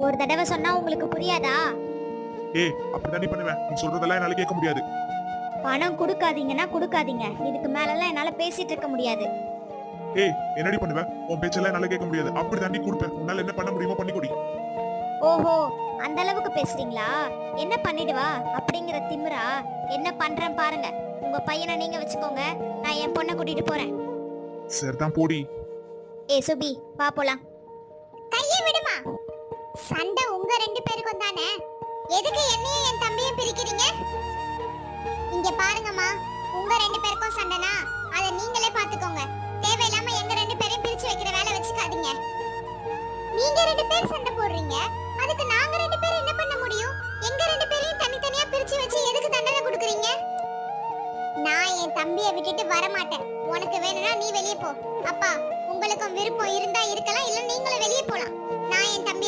ஒரு தடவை சொன்னா உங்களுக்கு புரியாதா? ஏய் அப்படிதான் நீ பண்ணுவேன். நீ சொல்றதெல்லாம் என்னால கேட்க முடியாது. பணம் கொடுக்காதீங்கன்னா கொடுக்காதீங்க. இதுக்கு மேலலாம் என்னால பேசிட்டு இருக்க முடியாது. ஏய் என்னடி பண்ணுவ? உன் பேச்செல்லாம் என்னால கேட்க முடியாது. அப்படி தாண்டி கொடுப்பேன். உன்னால என்ன பண்ண முடியுமோ பண்ணி கொடி. ஓஹோ, அந்த அளவுக்கு பேசுறீங்களா? என்ன பண்ணிடுவா அப்படிங்கிற திமிரா? என்ன பண்றேன் பாருங்க. உங்க பையனை நீங்க வச்சுக்கோங்க, நான் என் பொண்ணை கூட்டிட்டு போறேன். சரிதான் போடி. ஏ சுபி, வா போலாம். கையை விடுமா. சண்டை உங்க ரெண்டு பேருக்கும் தானே. எதுக்கு என்னையும் என் தம்பியும் பிரிக்கிறீங்க? இங்க பாருங்கம்மா, உங்க ரெண்டு பேருக்கும் சண்டைனா அதை நீங்களே பாத்துக்கோங்க. தேவையில்லாம எங்க ரெண்டு பேரையும் பிரிச்சு வைக்கிற வேலை வச்சுக்காதீங்க. நீங்க ரெண்டு பேர் சண்டை போடுறீங்க, அதுக்கு நாங்க ரெண்டு பேரும் என்ன பண்ண முடியும்? எங்க ரெண்டு பேரையும் தனித்தனியா பிரிச்சு வச்சு எதுக்கு தண்டனை கொடுக்குறீங்க? நான் என் தம்பியை விட்டுட்டு வர மாட்டேன். உனக்கு வேணும்னா நீ வெளியே போ. அப்பா, உங்களுக்கும் விருப்பம் இருந்தா இருக்கலாம், இல்ல நீங்களும் வெளியே போலாம். நான் என் தம்பி